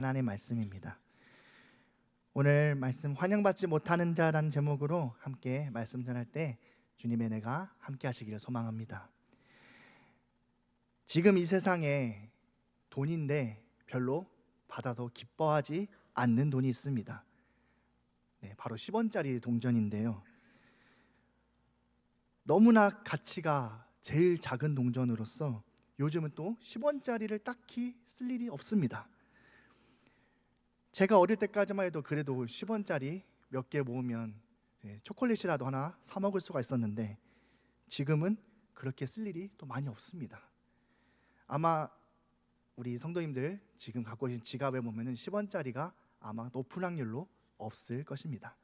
하나님의 말씀입니다. 오늘 말씀 환영받지 못하는 자라는 제목으로 함께 말씀 전할 때 주님의 은혜가 함께 하시기를 소망합니다. 지금 이 세상에 돈인데 별로 받아도 기뻐하지 않는 돈이 있습니다. 바로 10원짜리 동전인데요. 너무나 가치가 제일 작은 동전으로서 요즘은 또 10원짜리를 딱히 쓸 일이 없습니다. 제가 어릴 때까지만 해도 그래도 10원짜리 몇 개 모으면 초콜릿이라도 하나 사 먹을 수가 있었는데 지금은 그렇게 쓸 일이 또 많이 없습니다. 아마 우리 성도님들 지금 갖고 계신 지갑에 보면 10원짜리가 아마 높은 확률로 없을 것입니다.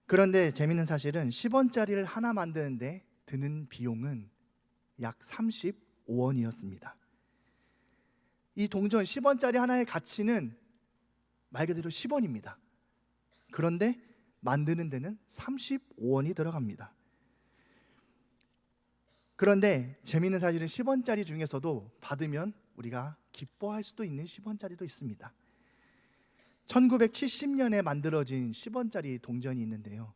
그런데 재미있는 사실은 10원짜리를 하나 만드는데 드는 비용은 약 35원이었습니다. 이 동전 10원짜리 하나의 가치는 말 그대로 10원입니다. 그런데 만드는 데는 35원이 들어갑니다. 그런데 재미있는 사실은 10원짜리 중에서도 받으면 우리가 기뻐할 수도 있는 10원짜리도 있습니다. 1970년에 만들어진 10원짜리 동전이 있는데요.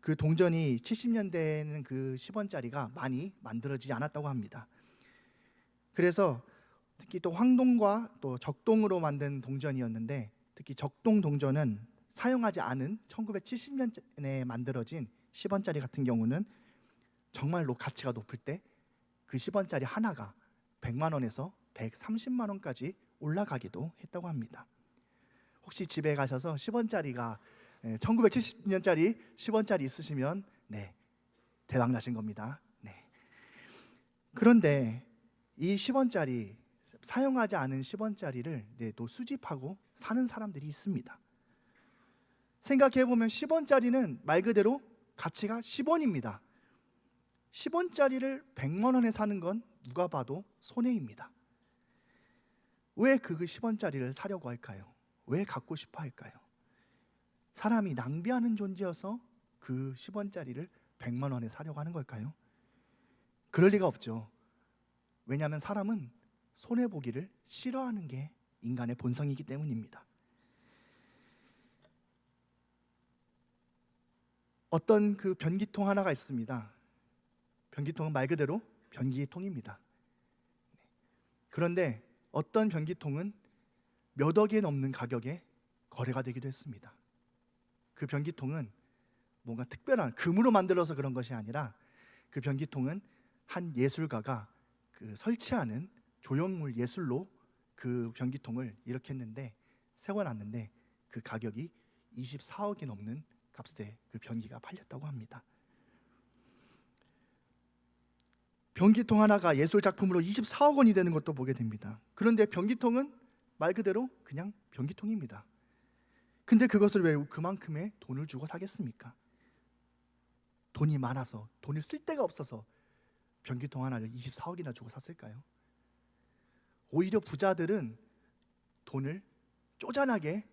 그 동전이 70년대에는 그 10원짜리가 많이 만들어지지 않았다고 합니다. 그래서 특히 또 황동과 또 적동으로 만든 동전이었는데 특히 적동 동전은 사용하지 않은 1970년에 만들어진 10원짜리 같은 경우는 정말로 가치가 높을 때 그 10원짜리 하나가 100만 원에서 130만 원까지 올라가기도 했다고 합니다. 혹시 집에 가셔서 10원짜리가 1970년짜리 10원짜리 있으시면 대박 나신 겁니다. 그런데 이 10원짜리 사용하지 않은 10원짜리를 또 수집하고 사는 사람들이 있습니다. 생각해보면 10원짜리는 말 그대로 가치가 10원입니다. 10원짜리를 100만 원에 사는 건 누가 봐도 손해입니다. 왜 그 10원짜리를 사려고 할까요? 왜 갖고 싶어 할까요? 사람이 낭비하는 존재여서 그 10원짜리를 100만 원에 사려고 하는 걸까요? 그럴 리가 없죠. 왜냐하면 사람은 손해보기를 싫어하는 게 인간의 본성이기 때문입니다. 어떤 그 변기통 하나가 있습니다. 변기통은 말 그대로 변기통입니다. 그런데 어떤 변기통은 몇 억에 넘는 가격에 거래가 되기도 했습니다. 그 변기통은 뭔가 특별한 금으로 만들어서 그런 것이 아니라 그 변기통은 한 예술가가 그 설치하는 조형물 예술로 그 변기통을 이렇게 했는데 세워놨는데 그 가격이 24억이 넘는 값에 그 변기가 팔렸다고 합니다. 변기통 하나가 예술 작품으로 24억 원이 되는 것도 보게 됩니다. 그런데 변기통은 말 그대로 그냥 변기통입니다. 근데 그것을 왜 그만큼의 돈을 주고 사겠습니까? 돈이 많아서, 돈을 쓸 데가 없어서 변기통 하나를 24억이나 주고 샀을까요? 오히려 부자들은 돈을 쪼잔하게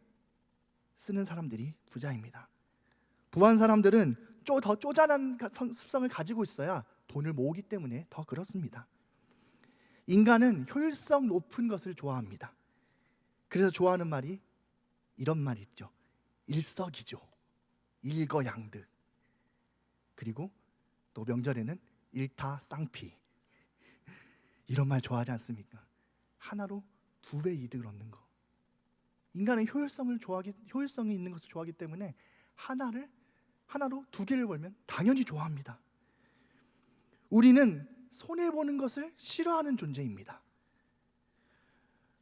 쓰는 사람들이 부자입니다. 부한 사람들은 더 쪼잔한 습성을 가지고 있어야 돈을 모으기 때문에 더 그렇습니다. 인간은 효율성 높은 것을 좋아합니다. 그래서 좋아하는 말이 이런 말이 있죠. 일석이조, 일거양득. 그리고 또 명절에는 일타쌍피. 이런 말 좋아하지 않습니까? 하나로 2배 이득을 얻는 거. 인간은 효율성이 있는 것을 좋아하기 때문에 하나로 2개를 벌면 당연히 좋아합니다. 우리는 손해보는 것을 싫어하는 존재입니다.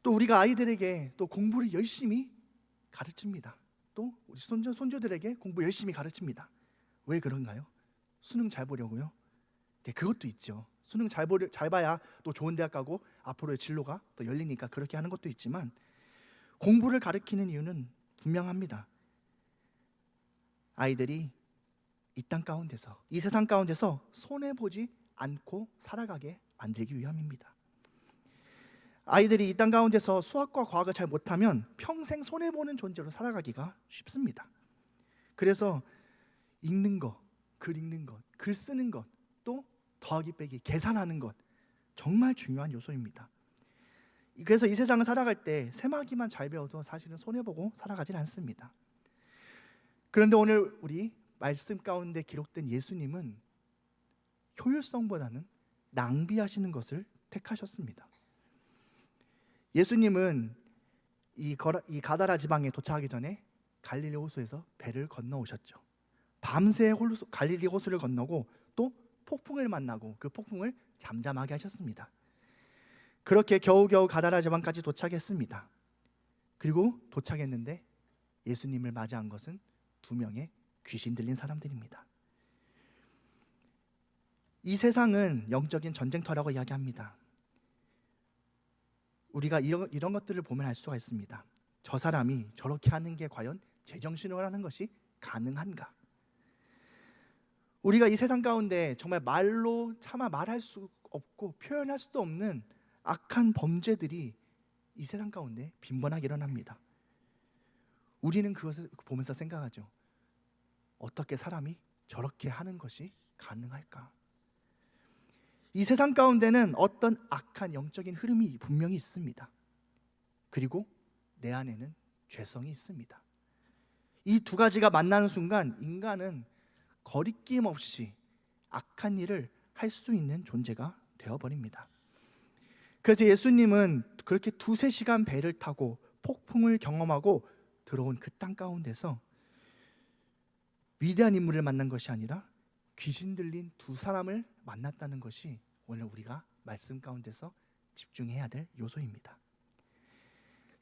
또 우리가 아이들에게 또 공부를 열심히 가르칩니다. 또 우리 손주들에게 공부 열심히 가르칩니다. 왜 그런가요? 수능 잘 보려고요? 그것도 있죠. 수능 잘 봐야 또 좋은 대학 가고 앞으로의 진로가 더 열리니까 그렇게 하는 것도 있지만 공부를 가르치는 이유는 분명합니다. 아이들이 이 땅 가운데서, 이 세상 가운데서 손해보지 않고 살아가게 만들기 위함입니다. 아이들이 이 땅 가운데서 수학과 과학을 잘 못하면 평생 손해보는 존재로 살아가기가 쉽습니다. 그래서 읽는 것, 글 읽는 것, 글 쓰는 것, 또 더하기 빼기, 계산하는 것 정말 중요한 요소입니다. 그래서 이 세상을 살아갈 때 세마기만 잘 배워도 사실은 손해보고 살아가진 않습니다. 그런데 오늘 우리 말씀 가운데 기록된 예수님은 효율성보다는 낭비하시는 것을 택하셨습니다. 예수님은 이 가다라 지방에 도착하기 전에 갈릴리 호수에서 배를 건너오셨죠. 밤새 갈릴리 호수를 건너고 또 폭풍을 만나고 그 폭풍을 잠잠하게 하셨습니다. 그렇게 겨우겨우 가다라 지방까지 도착했습니다. 그리고 도착했는데 예수님을 맞이한 것은 2명의 귀신 들린 사람들입니다. 이 세상은 영적인 전쟁터라고 이야기합니다. 우리가 이런 것들을 보면 알 수가 있습니다. 저 사람이 저렇게 하는 게 과연 제정신으로 하는 것이 가능한가? 우리가 이 세상 가운데 정말 말로 차마 말할 수 없고 표현할 수도 없는 악한 범죄들이 이 세상 가운데 빈번하게 일어납니다. 우리는 그것을 보면서 생각하죠. 어떻게 사람이 저렇게 하는 것이 가능할까? 이 세상 가운데는 어떤 악한 영적인 흐름이 분명히 있습니다. 그리고 내 안에는 죄성이 있습니다. 이 두 가지가 만나는 순간 인간은 거리낌 없이 악한 일을 할 수 있는 존재가 되어버립니다. 그래서 예수님은 그렇게 2-3시간 배를 타고 폭풍을 경험하고 들어온 그 땅 가운데서 위대한 인물을 만난 것이 아니라 귀신 들린 2사람을 만났다는 것이 오늘 우리가 말씀 가운데서 집중해야 될 요소입니다.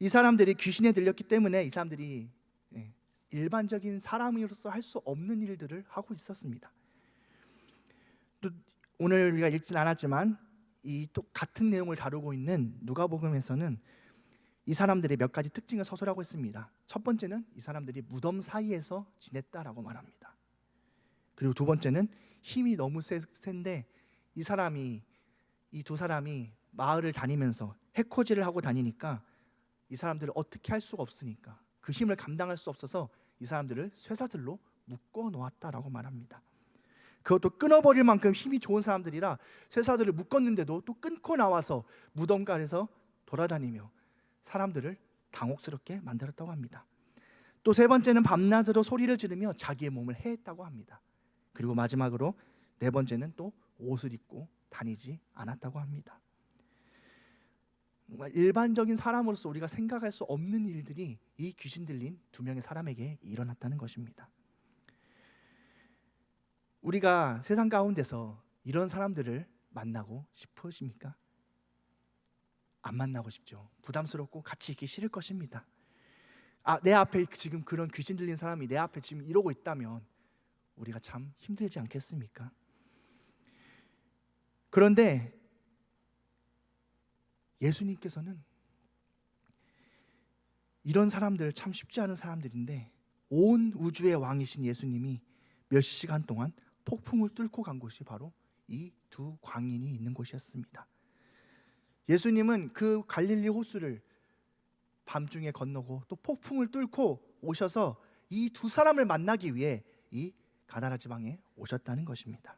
이 사람들이 귀신에 들렸기 때문에 이 사람들이 일반적인 사람으로서 할 수 없는 일들을 하고 있었습니다. 또 오늘 우리가 읽진 않았지만 이 또 같은 내용을 다루고 있는 누가복음에서는 이 사람들의 몇 가지 특징을 서술하고 있습니다. 첫 번째는 이 사람들이 무덤 사이에서 지냈다라고 말합니다. 그리고 두 번째는 힘이 너무 센데 이 2사람이 마을을 다니면서 해코지를 하고 다니니까 이 사람들을 어떻게 할 수가 없으니까 그 힘을 감당할 수 없어서 이 사람들을 쇠사슬로 묶어 놓았다라고 말합니다. 그것도 끊어버릴 만큼 힘이 좋은 사람들이라 쇠사슬을 묶었는데도 또 끊고 나와서 무덤가에서 돌아다니며 사람들을 당혹스럽게 만들었다고 합니다. 또 세 번째는 밤낮으로 소리를 지르며 자기의 몸을 해했다고 합니다. 그리고 마지막으로 4번째는 또 옷을 입고 다니지 않았다고 합니다. 일반적인 사람으로서 우리가 생각할 수 없는 일들이 이 귀신 들린 2명의 사람에게 일어났다는 것입니다. 우리가 세상 가운데서 이런 사람들을 만나고 싶으십니까? 안 만나고 싶죠. 부담스럽고 같이 있기 싫을 것입니다. 내 앞에 지금 그런 귀신 들린 사람이 내 앞에 지금 이러고 있다면 우리가 참 힘들지 않겠습니까? 그런데 예수님께서는 이런 사람들 참 쉽지 않은 사람들인데 온 우주의 왕이신 예수님이 몇 시간 동안 폭풍을 뚫고 간 곳이 바로 이 2 광인이 있는 곳이었습니다. 예수님은 그 갈릴리 호수를 밤중에 건너고 또 폭풍을 뚫고 오셔서 이 2사람을 만나기 위해 이 가다라 지방에 오셨다는 것입니다.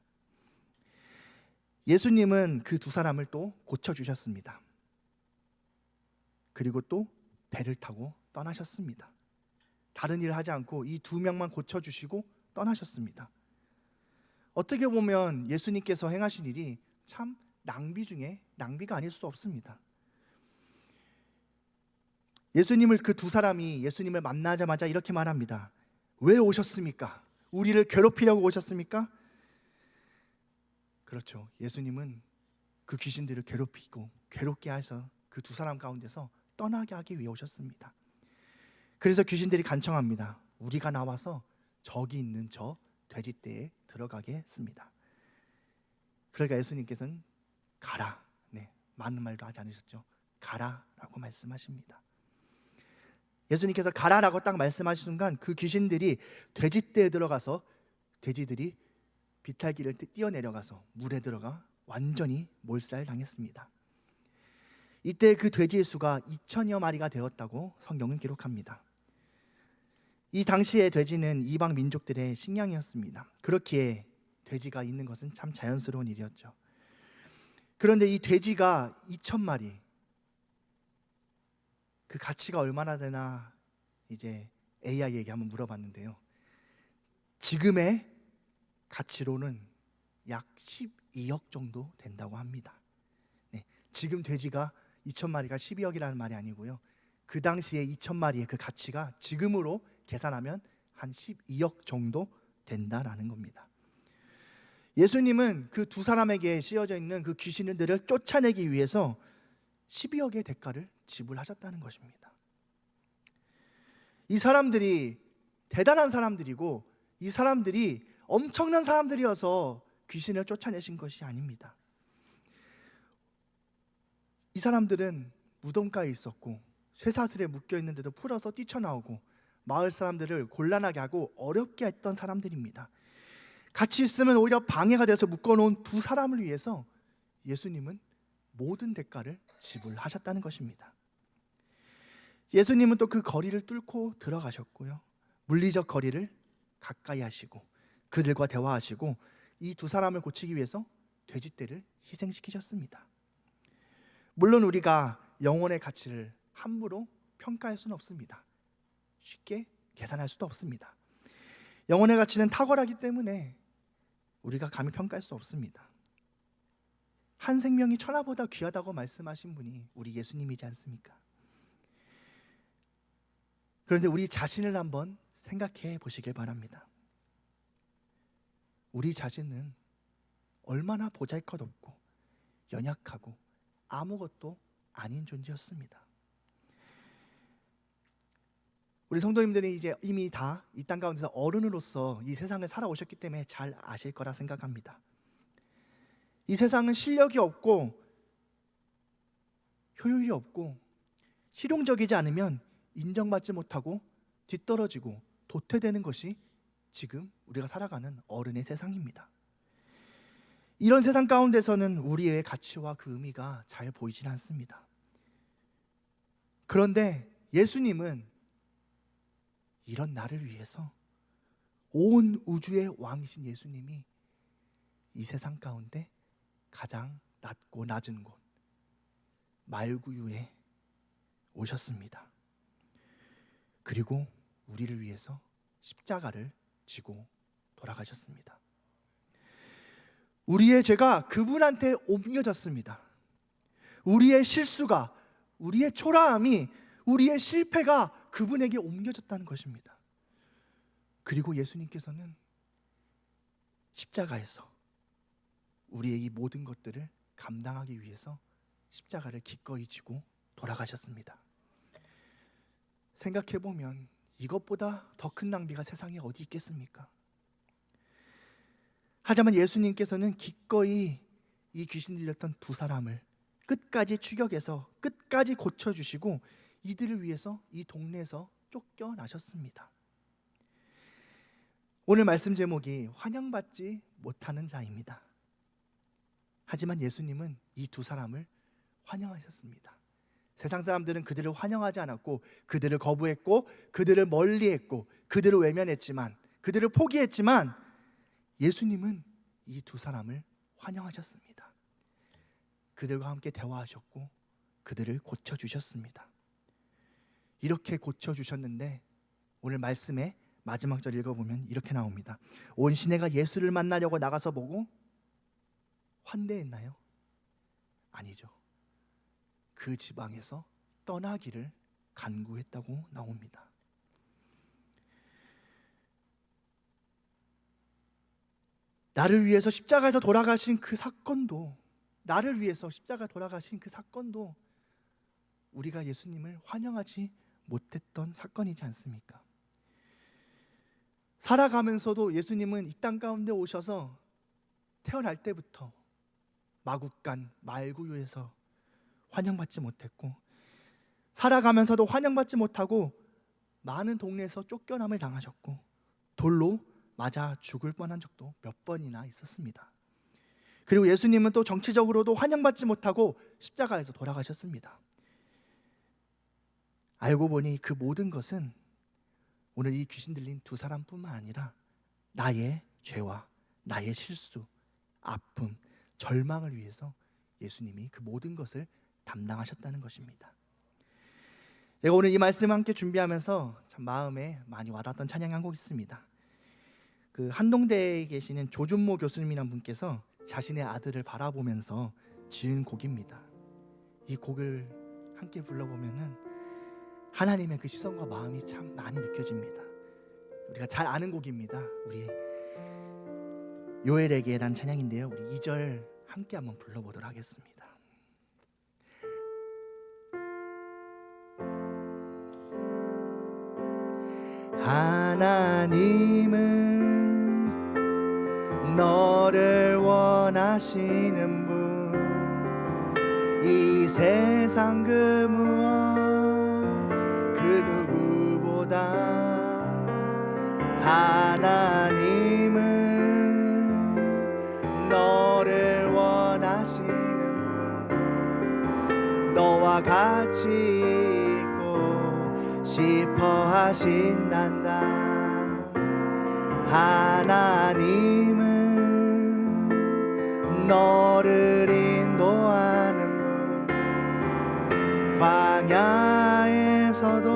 예수님은 그 2사람을 또 고쳐주셨습니다. 그리고 또 배를 타고 떠나셨습니다. 다른 일을 하지 않고 이 2명만 고쳐주시고 떠나셨습니다. 어떻게 보면 예수님께서 행하신 일이 참 낭비 중에 낭비가 아닐 수 없습니다. 예수님을 그 2사람이 예수님을 만나자마자 이렇게 말합니다. 왜 오셨습니까? 우리를 괴롭히려고 오셨습니까? 그렇죠. 예수님은 그 귀신들을 괴롭게 해서 그 2사람 가운데서 떠나게 하기 위해 오셨습니다. 그래서 귀신들이 간청합니다. 우리가 나와서 저기 있는 저 돼지떼에 들어가게 했습니다. 그러니까 예수님께서는 가라. 많은 말도 하지 않으셨죠. 가라라고 말씀하십니다. 예수님께서 가라라고 딱 말씀하신 순간 그 귀신들이 돼지떼에 들어가서 돼지들이 비탈길을 뛰어내려가서 물에 들어가 완전히 몰살당했습니다. 이때 그 돼지의 수가 2,000여 마리가 되었다고 성경은 기록합니다. 이 당시의 돼지는 이방 민족들의 식량이었습니다. 그렇기에 돼지가 있는 것은 참 자연스러운 일이었죠. 그런데 이 돼지가 2,000마리, 그 가치가 얼마나 되나 이제 AI에게 한번 물어봤는데요. 지금의 가치로는 약 12억 정도 된다고 합니다. 네, 지금 돼지가 2,000마리가 12억이라는 말이 아니고요. 그 당시에 2,000마리의 그 가치가 지금으로 계산하면 한 12억 정도 된다라는 겁니다. 예수님은 그 두 사람에게 씌어져 있는 그 귀신들을 쫓아내기 위해서 12억의 대가를 지불하셨다는 것입니다. 이 사람들이 대단한 사람들이고 이 사람들이 엄청난 사람들이어서 귀신을 쫓아내신 것이 아닙니다. 이 사람들은 무덤가에 있었고 쇠사슬에 묶여 있는데도 풀어서 뛰쳐나오고 마을 사람들을 곤란하게 하고 어렵게 했던 사람들입니다. 같이 있으면 오히려 방해가 돼서 묶어놓은 두 사람을 위해서 예수님은 모든 대가를 지불하셨다는 것입니다. 예수님은 또 그 거리를 뚫고 들어가셨고요. 물리적 거리를 가까이 하시고 그들과 대화하시고 이 두 사람을 고치기 위해서 돼지떼를 희생시키셨습니다. 물론 우리가 영혼의 가치를 함부로 평가할 수는 없습니다. 쉽게 계산할 수도 없습니다. 영혼의 가치는 탁월하기 때문에 우리가 감히 평가할 수 없습니다. 한 생명이 천하보다 귀하다고 말씀하신 분이 우리 예수님이지 않습니까? 그런데 우리 자신을 한번 생각해 보시길 바랍니다. 우리 자신은 얼마나 보잘것없고 연약하고 아무것도 아닌 존재였습니다. 우리 성도님들이 이제 이미 다 이 땅 가운데서 어른으로서 이 세상을 살아오셨기 때문에 잘 아실 거라 생각합니다. 이 세상은 실력이 없고 효율이 없고 실용적이지 않으면 인정받지 못하고 뒤떨어지고 도태되는 것이 지금 우리가 살아가는 어른의 세상입니다. 이런 세상 가운데서는 우리의 가치와 그 의미가 잘 보이진 않습니다. 그런데 예수님은 이런 나를 위해서 온 우주의 왕이신 예수님이 이 세상 가운데 가장 낮고 낮은 곳 말구유에 오셨습니다. 그리고 우리를 위해서 십자가를 지고 돌아가셨습니다. 우리의 죄가 그분한테 옮겨졌습니다. 우리의 실수가, 우리의 초라함이, 우리의 실패가 그분에게 옮겨졌다는 것입니다. 그리고 예수님께서는 십자가에서 우리의 이 모든 것들을 감당하기 위해서 십자가를 기꺼이 지고 돌아가셨습니다. 생각해보면 이것보다 더 큰 낭비가 세상에 어디 있겠습니까? 하지만 예수님께서는 기꺼이 이 귀신 들렸던 두 사람을 끝까지 추격해서 끝까지 고쳐주시고 이들을 위해서 이 동네에서 쫓겨나셨습니다. 오늘 말씀 제목이 환영받지 못하는 자입니다. 하지만 예수님은 이 두 사람을 환영하셨습니다. 세상 사람들은 그들을 환영하지 않았고 그들을 거부했고 그들을 멀리했고 그들을 외면했지만 그들을 포기했지만 예수님은 이 두 사람을 환영하셨습니다. 그들과 함께 대화하셨고 그들을 고쳐주셨습니다. 이렇게 고쳐주셨는데 오늘 말씀의 마지막 절 읽어보면 이렇게 나옵니다. 온 시내가 예수를 만나려고 나가서 보고 환대했나요? 아니죠. 그 지방에서 떠나기를 간구했다고 나옵니다. 나를 위해서 십자가에서 돌아가신 그 사건도, 나를 위해서 십자가 돌아가신 그 사건도 우리가 예수님을 환영하지 못했던 사건이지 않습니까? 살아가면서도 예수님은 이 땅 가운데 오셔서 태어날 때부터 마국간 말구유에서 환영받지 못했고 살아가면서도 환영받지 못하고 많은 동네에서 쫓겨남을 당하셨고 돌로 맞아 죽을 뻔한 적도 몇 번이나 있었습니다. 그리고 예수님은 또 정치적으로도 환영받지 못하고 십자가에서 돌아가셨습니다. 알고 보니 그 모든 것은 오늘 이 귀신 들린 두 사람뿐만 아니라 나의 죄와 나의 실수, 아픔, 절망을 위해서 예수님이 그 모든 것을 담당하셨다는 것입니다. 제가 오늘 이 말씀 함께 준비하면서 참 마음에 많이 와닿았던 찬양이 한 곡 있습니다. 그 한동대에 계시는 조준모 교수님이란 분께서 자신의 아들을 바라보면서 지은 곡입니다. 이 곡을 함께 불러보면은 하나님의 그 시선과 마음이 참 많이 느껴집니다. 우리가 잘 아는 곡입니다. 우리 요엘에게란 찬양인데요, 우리 2절 함께 한번 불러보도록 하겠습니다. 하나님은 너를 원하시는 분, 이 세상 그 무엇 그 누구보다 하나님은 너를 원하시는 분, 너와 같이 있고 싶어 하신단다. 하나님은 너를 인도하는 분, 광야에서도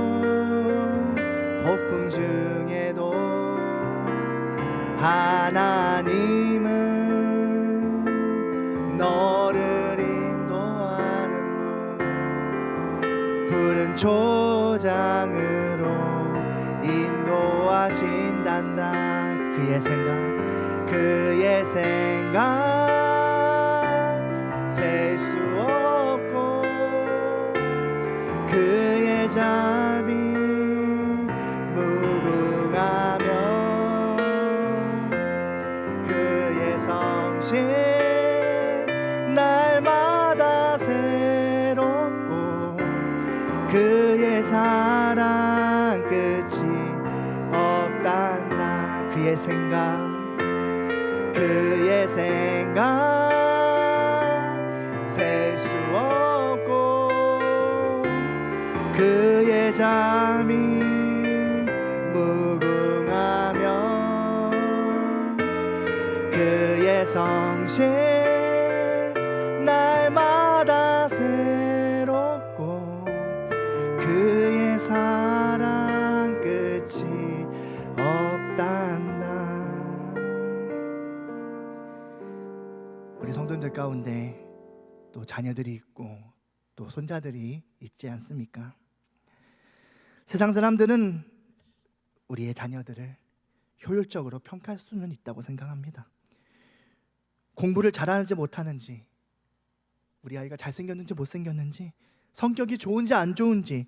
폭풍 중에도 하나님은 너를 인도하는 분, 푸른 초장으로 인도하신단다. 그의 생각 셀 수 없고 그의 자비 무궁하며 그의 성실 날마다 새롭고 그의 사랑 끝이 없단다. 그의 생각 셀 수 없고 그의 자비 무궁하며 그의 성실 날마다 새롭고 그의 사랑 끝이 없단다. 우리 성도님들 가운데 또 자녀들이 있고 또 손자들이 있지 않습니까? 세상 사람들은 우리의 자녀들을 효율적으로 평가할 수는 있다고 생각합니다. 공부를 잘하는지 못하는지, 우리 아이가 잘생겼는지 못생겼는지, 성격이 좋은지 안 좋은지,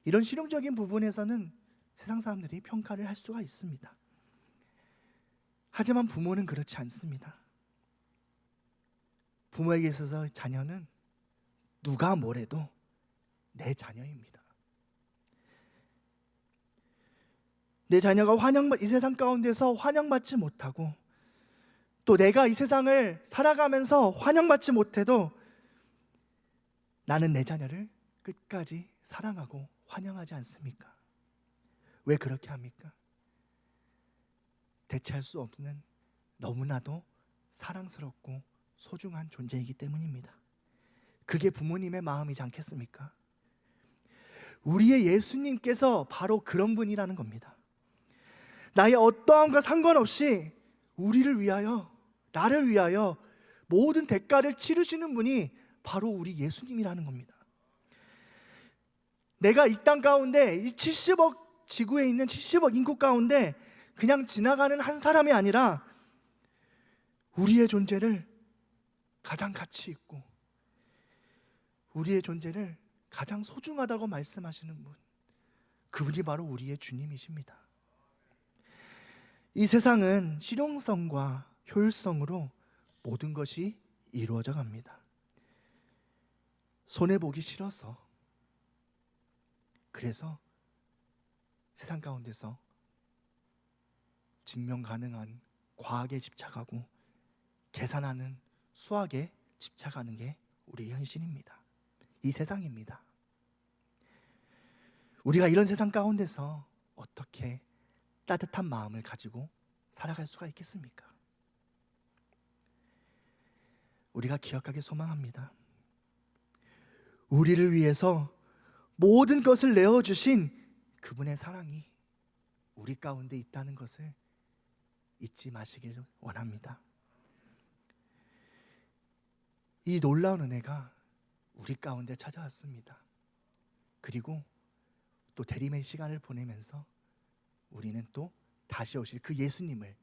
이런 실용적인 부분에서는 세상 사람들이 평가를 할 수가 있습니다. 하지만 부모는 그렇지 않습니다. 부모에게 있어서 자녀는 누가 뭐래도 내 자녀입니다. 내 자녀가 이 세상 가운데서 환영받지 못하고 또 내가 이 세상을 살아가면서 환영받지 못해도 나는 내 자녀를 끝까지 사랑하고 환영하지 않습니까? 왜 그렇게 합니까? 대체할 수 없는 너무나도 사랑스럽고 소중한 존재이기 때문입니다. 그게 부모님의 마음이지 않겠습니까? 우리의 예수님께서 바로 그런 분이라는 겁니다. 나의 어떠함과 상관없이 우리를 위하여, 나를 위하여 모든 대가를 치르시는 분이 바로 우리 예수님이라는 겁니다. 내가 이 땅 가운데 이 70억 지구에 있는 70억 인구 가운데 그냥 지나가는 한 사람이 아니라 우리의 존재를 가장 가치 있고 우리의 존재를 가장 소중하다고 말씀하시는 분, 그분이 바로 우리의 주님이십니다. 이 세상은 실용성과 효율성으로 모든 것이 이루어져 갑니다. 손해보기 싫어서, 그래서 세상 가운데서 증명 가능한 과학에 집착하고 계산하는 수학에 집착하는 게 우리의 현실입니다. 이 세상입니다. 우리가 이런 세상 가운데서 어떻게 따뜻한 마음을 가지고 살아갈 수가 있겠습니까? 우리가 기억하기 소망합니다. 우리를 위해서 모든 것을 내어주신 그분의 사랑이 우리 가운데 있다는 것을 잊지 마시길 원합니다. 이 놀라운 은혜가 우리 가운데 찾아왔습니다. 그리고 또 대림의 시간을 보내면서 우리는 또 다시 오실 그 예수님을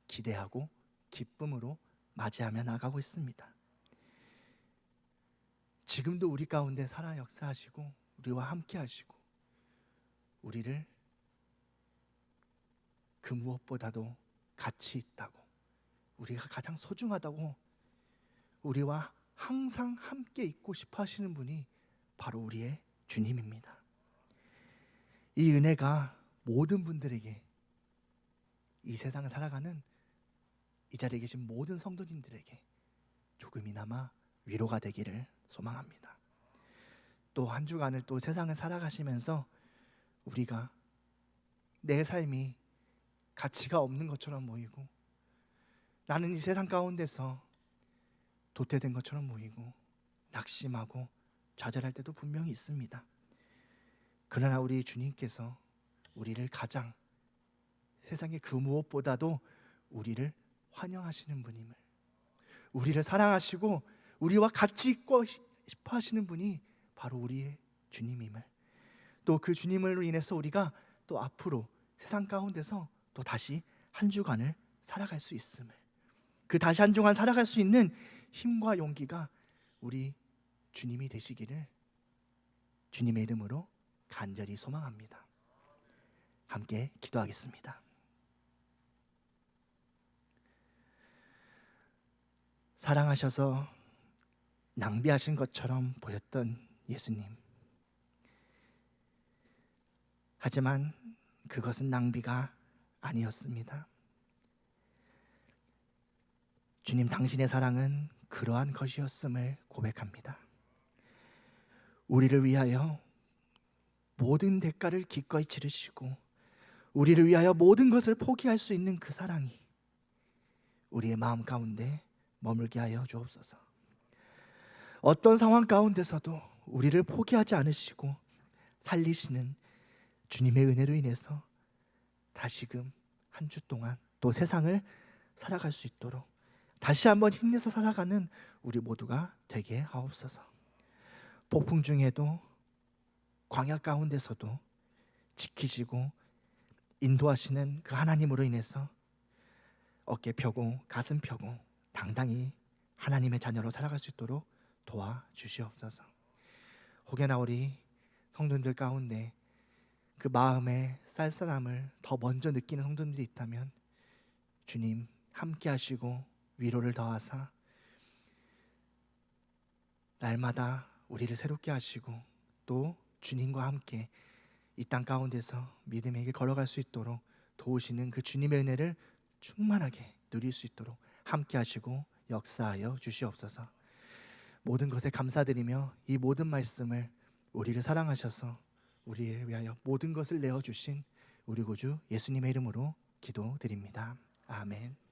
기대하고 기쁨으로 맞이하며 나가고 있습니다. 지금도 우리 가운데 살아 역사하시고 우리와 함께 하시고 우리를 그 무엇보다도 가치 있다고, 우리가 가장 소중하다고, 우리와 항상 함께 있고 싶어 하시는 분이 바로 우리의 주님입니다. 이 은혜가 모든 분들에게, 이 세상을 살아가는 이 자리에 계신 모든 성도님들에게 조금이나마 위로가 되기를 소망합니다. 또 한 주간을 또 세상을 살아가시면서 우리가 내 삶이 가치가 없는 것처럼 보이고, 나는 이 세상 가운데서 도태된 것처럼 보이고 낙심하고 좌절할 때도 분명히 있습니다. 그러나 우리 주님께서 우리를 가장 세상의 그 무엇보다도 우리를 환영하시는 분임을, 우리를 사랑하시고 우리와 같이 있고 싶어 하시는 분이 바로 우리의 주님임을, 또 그 주님으로 인해서 우리가 또 앞으로 세상 가운데서 또 다시 한 주간을 살아갈 수 있음을, 그 다시 한 주간 살아갈 수 있는 힘과 용기가 우리 주님이 되시기를 주님의 이름으로 간절히 소망합니다. 함께 기도하겠습니다. 사랑하셔서 낭비하신 것처럼 보였던 예수님, 하지만 그것은 낭비가 아니었습니다. 주님, 당신의 사랑은 그러한 것이었음을 고백합니다. 우리를 위하여 모든 대가를 기꺼이 치르시고 우리를 위하여 모든 것을 포기할 수 있는 그 사랑이 우리의 마음 가운데 머물게 하여 주옵소서. 어떤 상황 가운데서도 우리를 포기하지 않으시고 살리시는 주님의 은혜로 인해서 다시금 한 주 동안 또 세상을 살아갈 수 있도록 다시 한번 힘내서 살아가는 우리 모두가 되게 하옵소서. 폭풍 중에도 광야 가운데서도 지키시고 인도하시는 그 하나님으로 인해서 어깨 펴고 가슴 펴고 당당히 하나님의 자녀로 살아갈 수 있도록 도와주시옵소서. 혹여나 우리 성도님들 가운데 그 마음의 쌀쌀함을 더 먼저 느끼는 성도님들이 있다면 주님 함께 하시고 위로를 더하사 날마다 우리를 새롭게 하시고 또 주님과 함께 이 땅 가운데서 믿음의 길 걸어갈 수 있도록 도우시는 그 주님의 은혜를 충만하게 누릴 수 있도록 함께 하시고 역사하여 주시옵소서. 모든 것에 감사드리며 이 모든 말씀을 우리를 사랑하셔서 우리를 위하여 모든 것을 내어주신 우리 구주 예수님의 이름으로 기도드립니다. 아멘.